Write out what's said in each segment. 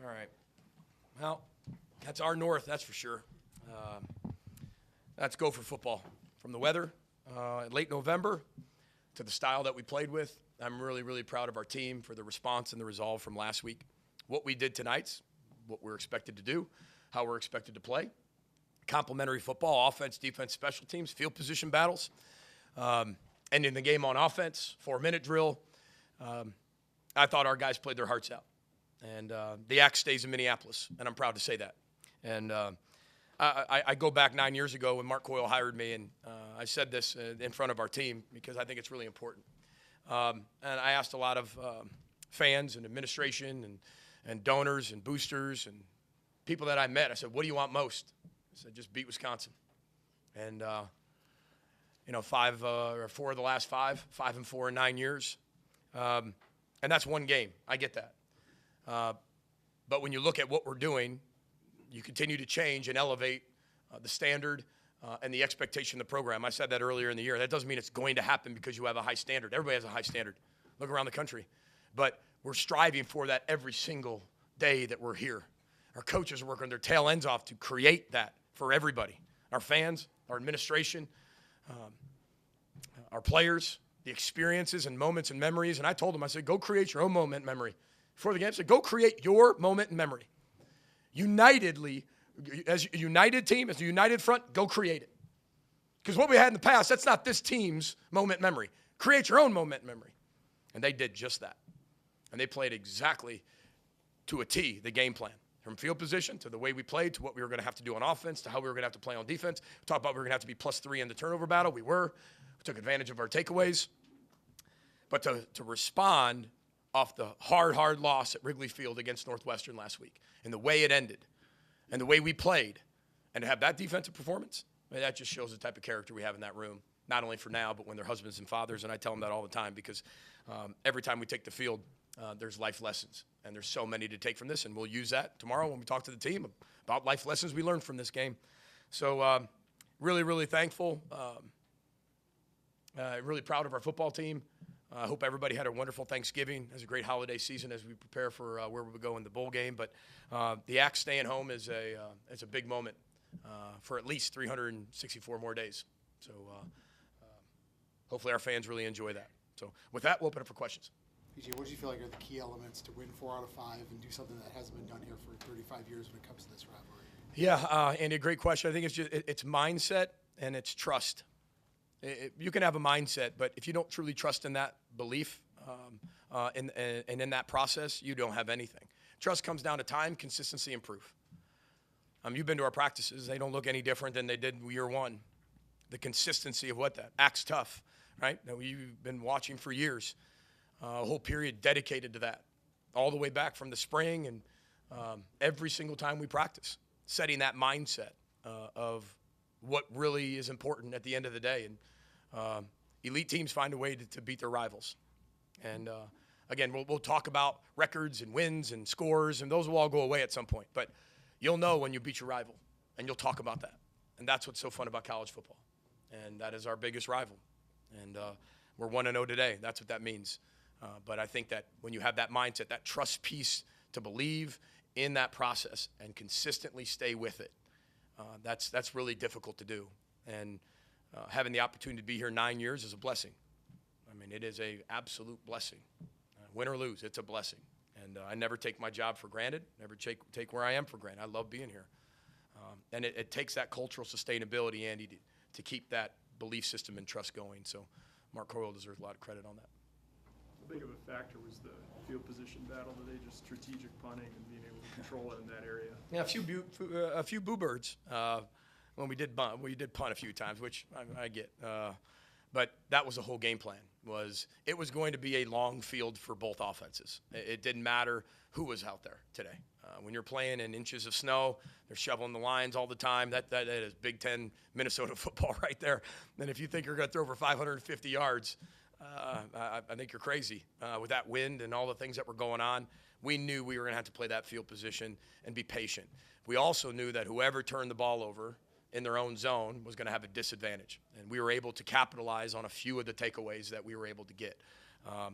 All right. Well, that's our north, that's for sure. That's Gopher football. From the weather, late November, to the style that we played with. I'm really, really proud of our team for the response and the resolve from last week. What we did tonight's what we're expected to do, how we're expected to play. Complementary football, offense, defense, special teams, field position battles. Ending the game on offense, 4-minute drill. I thought our guys played their hearts out. And the axe stays in Minneapolis, and I'm proud to say that. And I go back 9 years ago when Mark Coyle hired me, and I said this in front of our team because I think it's really important. And I asked a lot of fans and administration and donors and boosters and people that I met. I said, what do you want most? I said, just beat Wisconsin. And, 4 of the last 5-4 in 9 years. And that's one game. I get that. But when you look at what we're doing, you continue to change and elevate the standard and the expectation of the program. I said that earlier in the year. That doesn't mean it's going to happen because you have a high standard. Everybody has a high standard. Look around the country. But we're striving for that every single day that we're here. Our coaches are working their tail ends off to create that for everybody. Our fans, our administration, our players, the experiences and moments and memories. And I told them, I said, go create your own moment and memory. Before the game, I said, go create your moment and memory. Unitedly, as a united team, as a united front, go create it. Because what we had in the past, that's not this team's moment and memory. Create your own moment and memory. And they did just that. And they played exactly to a T, the game plan. From field position to the way we played to what we were going to have to do on offense to how we were going to have to play on defense. We talked about we were going to have to be +3 in the turnover battle. We were. We took advantage of our takeaways. But to respond off the hard loss at Wrigley Field against Northwestern last week and the way it ended and the way we played and to have that defensive performance, I mean, that just shows the type of character we have in that room, not only for now but when they're husbands and fathers. And I tell them that all the time because every time we take the field, there's life lessons, and there's so many to take from this, and we'll use that tomorrow when we talk to the team about life lessons we learned from this game. So really, really thankful. Really proud of our football team. I hope everybody had a wonderful Thanksgiving. It was a great holiday season as we prepare for where we go in the bowl game. But the Axe staying home is a big moment for at least 364 more days. So hopefully our fans really enjoy that. So with that, we'll open up for questions. PJ, what do you feel like are the key elements to win 4 out of 5 and do something that hasn't been done here for 35 years when it comes to this rivalry? Yeah, Andy, great question. I think it's mindset and it's trust. You can have a mindset, but if you don't truly trust in that belief and in that process, you don't have anything. Trust comes down to time, consistency, and proof. You've been to our practices. They don't look any different than they did year one. The consistency of what that acts tough, right? Now, you've been watching for years. A whole period dedicated to that, all the way back from the spring and every single time we practice, setting that mindset of what really is important at the end of the day. And elite teams find a way to beat their rivals. And, again, we'll talk about records and wins and scores, and those will all go away at some point. But you'll know when you beat your rival, and you'll talk about that. And that's what's so fun about college football. And that is our biggest rival. And we're 1-0 today. That's what that means. But I think that when you have that mindset, that trust piece to believe in that process and consistently stay with it, that's really difficult to do. And having the opportunity to be here 9 years is a blessing. I mean, it is an absolute blessing. Win or lose, it's a blessing. And I never take my job for granted, never take where I am for granted. I love being here. And it takes that cultural sustainability, Andy, to keep that belief system and trust going. So Mark Coyle deserves a lot of credit on that. How big of a factor was the field position battle today, just strategic punting and being able to control it in that area? Yeah, a few boo birds when we did punt a few times, which I get. But that was the whole game plan. It was going to be a long field for both offenses. It didn't matter who was out there today. When you're playing in inches of snow, they're shoveling the lines all the time. That is Big Ten Minnesota football right there. And if you think you're going to throw over 550 yards, I think you're crazy with that wind and all the things that were going on. We knew we were going to have to play that field position and be patient. We also knew that whoever turned the ball over in their own zone was going to have a disadvantage. And we were able to capitalize on a few of the takeaways that we were able to get.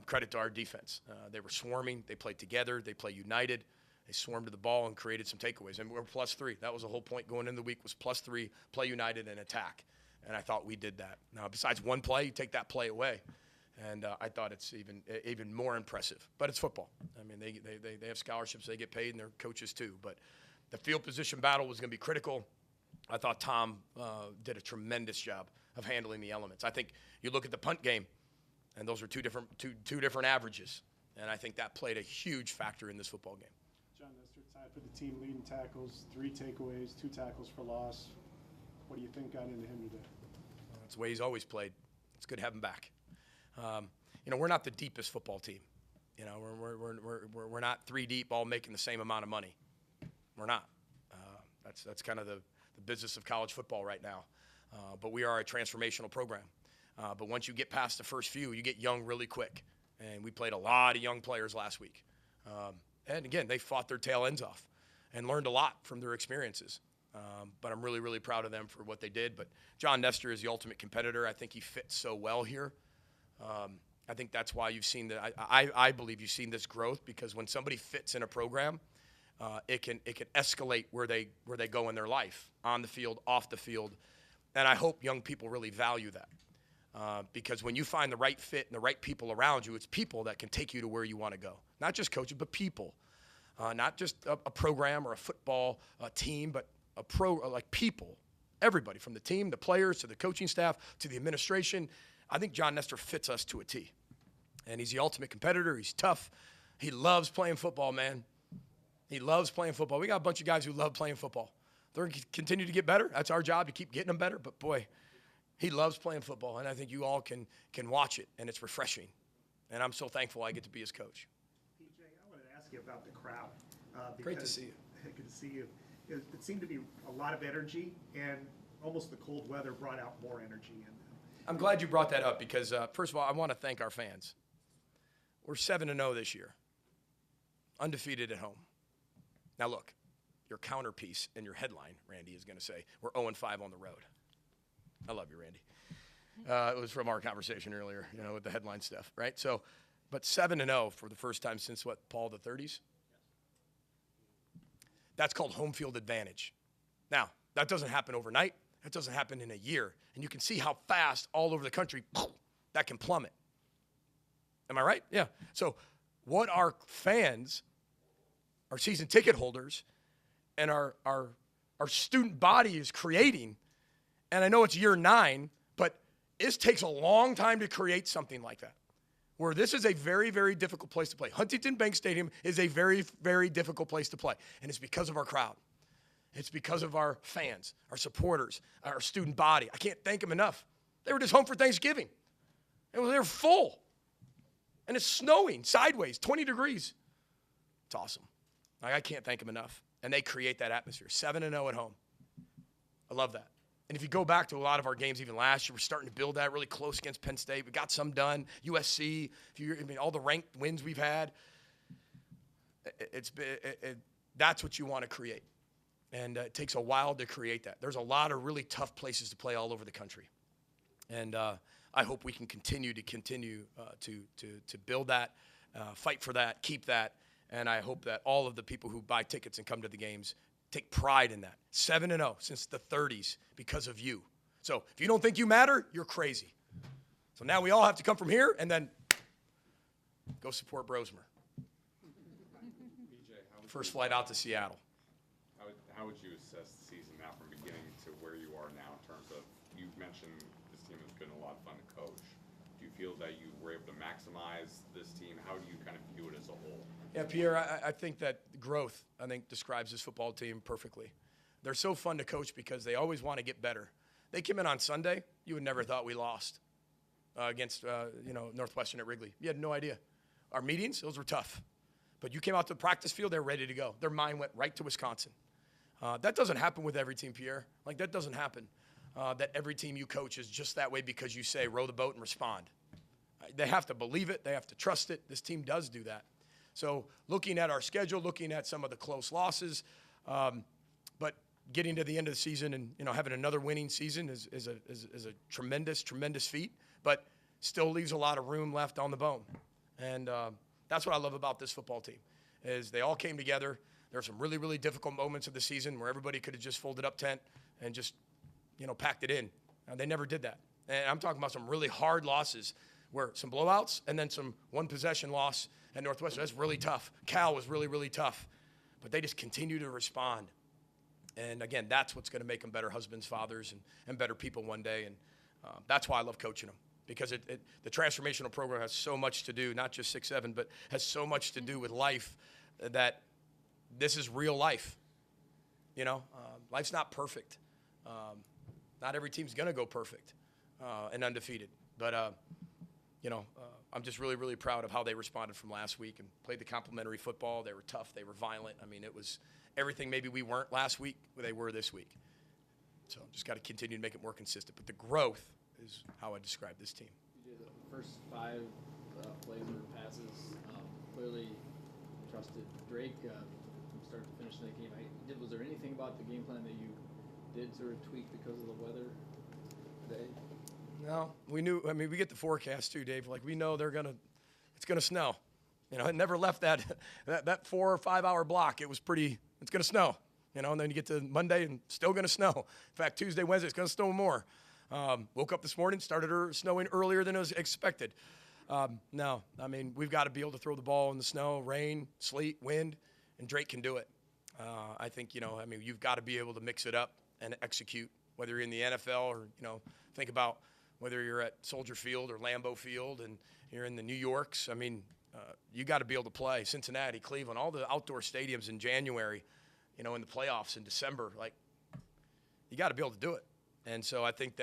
Credit to our defense. They were swarming. They played together. They played united. They swarmed to the ball and created some takeaways. And we're +3. That was the whole point going into the week was +3, play united and attack. And I thought we did that. Now, besides one play, you take that play away. And I thought it's even more impressive. But it's football. I mean, they have scholarships. They get paid, and their coaches too. But the field position battle was going to be critical. I thought Tom did a tremendous job of handling the elements. I think you look at the punt game, and those are two different averages. And I think that played a huge factor in this football game. John Nestor tied for the team leading tackles, 3 takeaways, 2 tackles for loss. What do you think got into him today? That's the way he's always played. It's good to have him back. We're not the deepest football team. We're not 3 deep, all making the same amount of money. We're not. That's kind of the business of college football right now. But we are a transformational program. But once you get past the first few, you get young really quick. And we played a lot of young players last week. And again, they fought their tail ends off and learned a lot from their experiences. But I'm really, really proud of them for what they did. But John Nestor is the ultimate competitor. I think he fits so well here. I think that's why you've seen that. I believe you've seen this growth, because when somebody fits in a program, it can escalate where they go in their life, on the field, off the field. And I hope young people really value that. Because when you find the right fit and the right people around you, it's people that can take you to where you want to go. Not just coaches, but people. Not just a program or a football team, but like people. Everybody, from the team, the players, to the coaching staff, to the administration. I think John Nestor fits us to a T. And he's the ultimate competitor. He's tough. He loves playing football, man. He loves playing football. We got a bunch of guys who love playing football. They're going to continue to get better. That's our job, to keep getting them better. But, boy, he loves playing football, and I think you all can watch it, and it's refreshing. And I'm so thankful I get to be his coach. PJ, I wanted to ask you about the crowd. Great to see you. Good to see you. It seemed to be a lot of energy, and almost the cold weather brought out more energy in them. I'm glad you brought that up, because, first of all, I want to thank our fans. We're 7-0 this year, undefeated at home. Now, look, your counterpiece in your headline, Randy, is going to say, we're 0-5 on the road. I love you, Randy. It was from our conversation earlier, with the headline stuff, right? So, but 7-0 for the first time since, what, Paul, the 30s? That's called home field advantage. Now, that doesn't happen overnight. That doesn't happen in a year. And you can see how fast all over the country that can plummet. Am I right? Yeah. So what our fans, our season ticket holders, and our student body is creating, and I know it's year 9, but it takes a long time to create something like that, where this is a very, very difficult place to play. Huntington Bank Stadium is a very, very difficult place to play, and it's because of our crowd. It's because of our fans, our supporters, our student body. I can't thank them enough. They were just home for Thanksgiving. They were full. And it's snowing sideways, 20 degrees. It's awesome. I can't thank them enough. And they create that atmosphere. 7-0 at home. I love that. And if you go back to a lot of our games, even last year, we're starting to build that really close against Penn State. We got some done. USC, all the ranked wins we've had. That's what you want to create. And it takes a while to create that. There's a lot of really tough places to play all over the country. And I hope we can continue to build that, fight for that, keep that. And I hope that all of the people who buy tickets and come to the games take pride in that. 7-0 since the 30s because of you. So if you don't think you matter, you're crazy. So now we all have to come from here and then go support Brosmer. First flight out to Seattle. How would you assess the season now from beginning to where you are now in terms of, you mentioned this team has been a lot of fun to coach. Do you feel that you were able to maximize this team? How do you kind of view it as a whole? Yeah, Pierre, I think that growth, describes this football team perfectly. They're so fun to coach because they always want to get better. They came in on Sunday, you would never thought we lost against Northwestern at Wrigley. You had no idea. Our meetings, those were tough. But you came out to the practice field, they're ready to go. Their mind went right to Wisconsin. That doesn't happen with every team, Pierre. That doesn't happen. That every team you coach is just that way because you say, row the boat and respond. They have to believe it. They have to trust it. This team does do that. So looking at our schedule, looking at some of the close losses, but getting to the end of the season and having another winning season is a tremendous, tremendous feat, but still leaves a lot of room left on the bone. And that's what I love about this football team, is they all came together. There were some really, really difficult moments of the season where everybody could have just folded up tent and just, packed it in. They never did that. And I'm talking about some really hard losses where some blowouts and then some one-possession loss at Northwestern. That's really tough. Cal was really, really tough. But they just continue to respond. And, again, that's what's going to make them better husbands, fathers, and better people one day. And that's why I love coaching them, because the transformational program has so much to do, not just 6-7, but has so much to do with life that this is real life. Life's not perfect. Not every team's going to go perfect and undefeated. But, I'm just really, really proud of how they responded from last week and played the complimentary football. They were tough. They were violent. I mean, it was everything maybe we weren't last week, they were this week. So just got to continue to make it more consistent. But the growth is how I describe this team. You did the first 5 plays or passes. Clearly trusted Drake from start to finish in that game. Was there anything about the game plan that you did sort of tweak because of the weather today? No, we knew. I mean, we get the forecast too, Dave. Like, we know it's gonna snow. It never left that 4 or 5 hour block. It was it's gonna snow. And then you get to Monday and still gonna snow. In fact, Tuesday, Wednesday, it's gonna snow more. Woke up this morning, started snowing earlier than it was expected. No, I mean, we've got to be able to throw the ball in the snow, rain, sleet, wind, and Drake can do it. I think, you've got to be able to mix it up and execute, whether you're in the NFL or, think about whether you're at Soldier Field or Lambeau Field and you're in the New Yorks. I mean, you got to be able to play. Cincinnati, Cleveland, all the outdoor stadiums in January, in the playoffs in December, like, you got to be able to do it. And so I think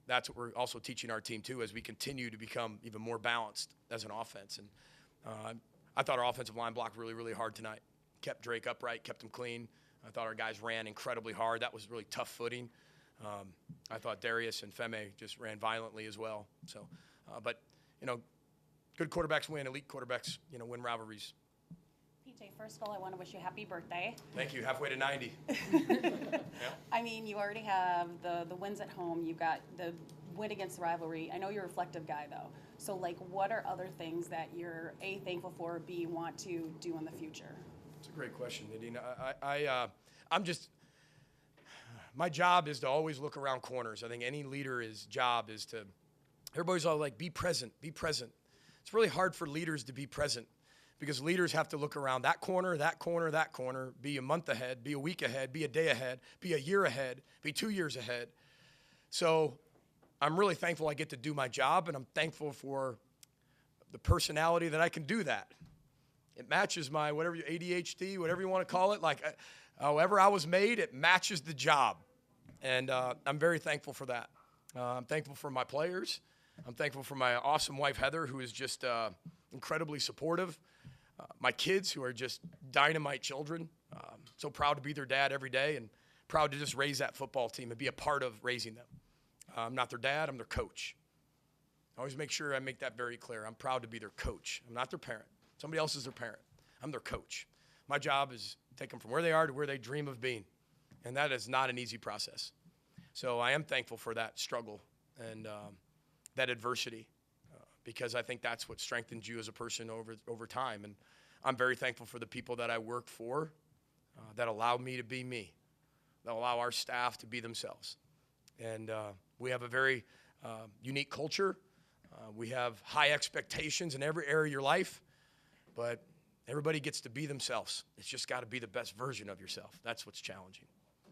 that's what we're also teaching our team too, as we continue to become even more balanced as an offense. And I thought our offensive line blocked really, really hard tonight. Kept Drake upright, kept him clean. I thought our guys ran incredibly hard. That was really tough footing. I thought Darius and Feme just ran violently as well. So, but, good quarterbacks win, elite quarterbacks, win rivalries. PJ, first of all, I want to wish you a happy birthday. Thank you. Halfway to 90. Yeah. I mean, you already have the wins at home. You've got the win against the rivalry. I know you're a reflective guy, though. So, what are other things that you're, A, thankful for, B, want to do in the future? It's a great question, Nadine. My job is to always look around corners. I think any leader's job is to, everybody's all like, be present, be present. It's really hard for leaders to be present because leaders have to look around that corner, that corner, that corner, be a month ahead, be a week ahead, be a day ahead, be a year ahead, be 2 years ahead. So I'm really thankful I get to do my job, and I'm thankful for the personality that I can do that. It matches my ADHD, whatever you want to call it. However I was made, it matches the job. And I'm very thankful for that. I'm thankful for my players. I'm thankful for my awesome wife, Heather, who is just incredibly supportive. My kids, who are just dynamite children. So proud to be their dad every day and proud to just raise that football team and be a part of raising them. I'm not their dad. I'm their coach. I always make sure I make that very clear. I'm proud to be their coach. I'm not their parent. Somebody else is their parent. I'm their coach. My job is to take them from where they are to where they dream of being. And that is not an easy process. So I am thankful for that struggle and that adversity because I think that's what strengthens you as a person over time. And I'm very thankful for the people that I work for that allow me to be me, that allow our staff to be themselves. And we have a very unique culture. We have high expectations in every area of your life, but everybody gets to be themselves. It's just got to be the best version of yourself. That's what's challenging.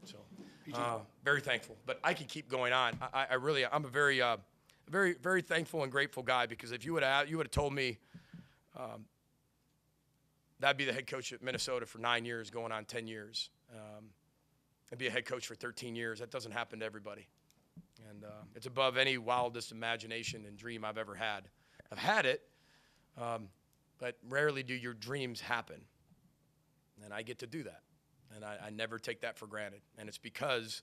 So very thankful. But I could keep going on. I'm a very, very thankful and grateful guy because if you would have told me that'd be the head coach at Minnesota for 9 years, going on 10 years, and be a head coach for 13 years, that doesn't happen to everybody. And it's above any wildest imagination and dream I've ever had. I've had it, but rarely do your dreams happen. And I get to do that. And I never take that for granted. And it's because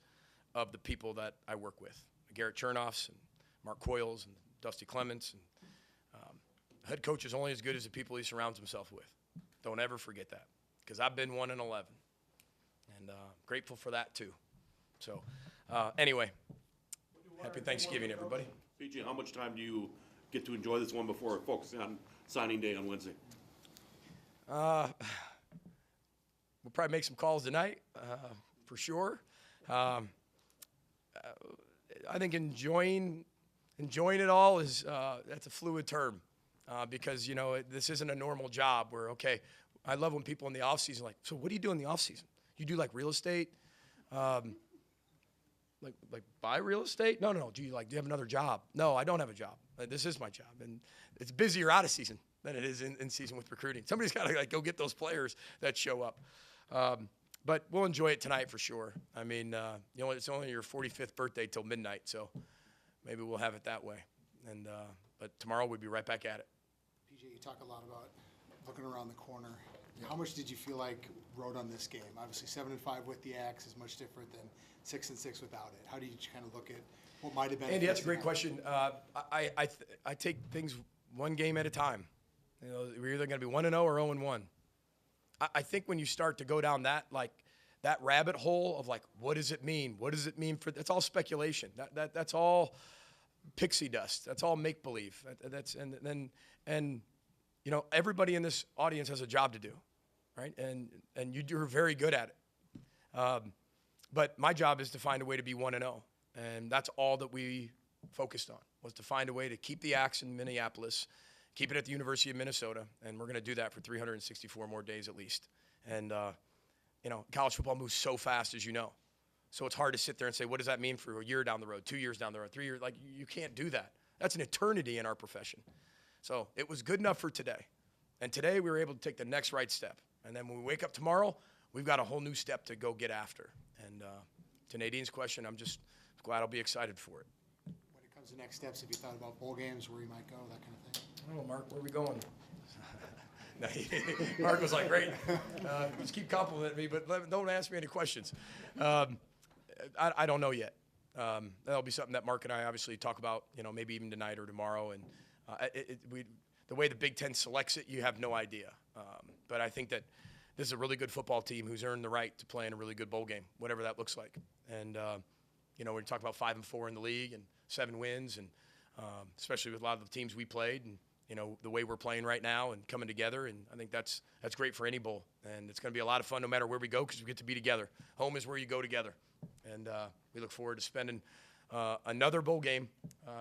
of the people that I work with. Garrett Chernoffs and Mark Coyles and Dusty Clements. And head coach is only as good as the people he surrounds himself with. Don't ever forget that. Because I've been 1 in 11. And grateful for that too. So anyway, happy Thanksgiving, everybody. PJ, how much time do you get to enjoy this one before focusing on signing day on Wednesday? we'll probably make some calls tonight, for sure. I think enjoying it all is that's a fluid term because, this isn't a normal job where, okay, I love when people in the off season like, so what do you do in the off season? You do like real estate? Like buy real estate? No. Do you have another job? No, I don't have a job. This is my job. And it's busier out of season than it is in season with recruiting. Somebody's got to go get those players that show up. But we'll enjoy it tonight for sure. I mean, it's only your 45th birthday till midnight, so maybe we'll have it that way. And but tomorrow we'll be right back at it. PJ, you talk a lot about looking around the corner. How much did you feel like rode on this game? Obviously, 7-5 with the Axe is much different than 6-6 without it. How do you kind of look at what might have been? Andy, that's a great question. I take things one game at a time. We're either going to be 1-0 or 0-1. I think when you start to go down that rabbit hole of what does it mean? What does it mean for? That's all speculation. That's all pixie dust. That's all make believe. Everybody in this audience has a job to do, right? And you're very good at it. But my job is to find a way to be 1-0, and that's all that we focused on, was to find a way to keep the Axe in Minneapolis, keep it at the University of Minnesota, and we're going to do that for 364 more days at least. And college football moves so fast, as you know, so it's hard to sit there and say, what does that mean for a year down the road, 2 years down the road, 3 years? You can't do that. That's an eternity in our profession. So it was good enough for today, and today we were able to take the next right step. And then when we wake up tomorrow, we've got a whole new step to go get after. And to Nadine's question, I'm just glad I'll be excited for it. When it comes to next steps, have you thought about bowl games, where you might go, that kind of thing? Oh, Mark, where are we going? Mark was like, great. Just keep complimenting me, but don't ask me any questions. I don't know yet. That'll be something that Mark and I obviously talk about, maybe even tonight or tomorrow. And the way the Big Ten selects it, you have no idea. But I think that this is a really good football team who's earned the right to play in a really good bowl game, whatever that looks like. And, we talk about 5-4 in the league and 7 wins, and especially with a lot of the teams we played and, the way we're playing right now and coming together. And I think that's great for any bowl. And it's going to be a lot of fun no matter where we go because we get to be together. Home is where you go together. And we look forward to spending another bowl game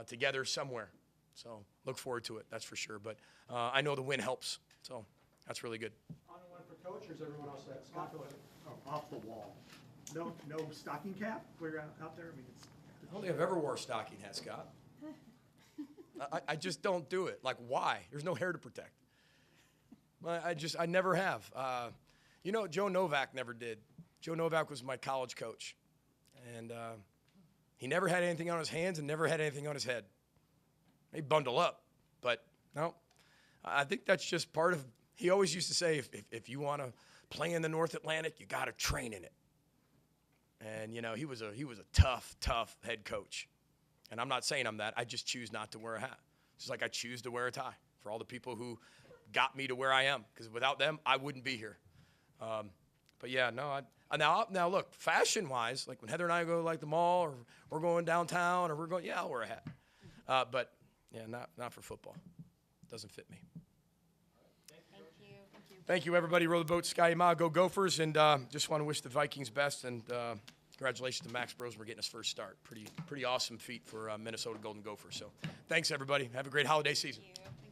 together somewhere. So look forward to it, that's for sure. But I know the win helps, so that's really good. On the one for coach, or is everyone else that Scott? Off the wall. No stocking cap clear out there? I mean, I don't think I've ever wore a stocking hat, Scott. I just don't do it. Why? There's no hair to protect. I never have. Joe Novak never did. Joe Novak was my college coach. And he never had anything on his hands and never had anything on his head. He'd bundle up. But, no, I think that's just part of – he always used to say, if you want to play in the North Atlantic, you got to train in it. And, he was a tough head coach. And I'm not saying I'm that. I just choose not to wear a hat. Just like I choose to wear a tie for all the people who got me to where I am. Because without them, I wouldn't be here. But, yeah, no, now, look, fashion-wise, like when Heather and I go to the mall or we're going downtown or I'll wear a hat. But, yeah, not for football. Doesn't fit me. Thank you, everybody. Row the boat, Sky Ma, go Gophers. And just want to wish the Vikings best. And congratulations to Max Brosmer getting his first start. Pretty awesome feat for Minnesota Golden Gophers. So thanks, everybody. Have a great holiday season. Thank you.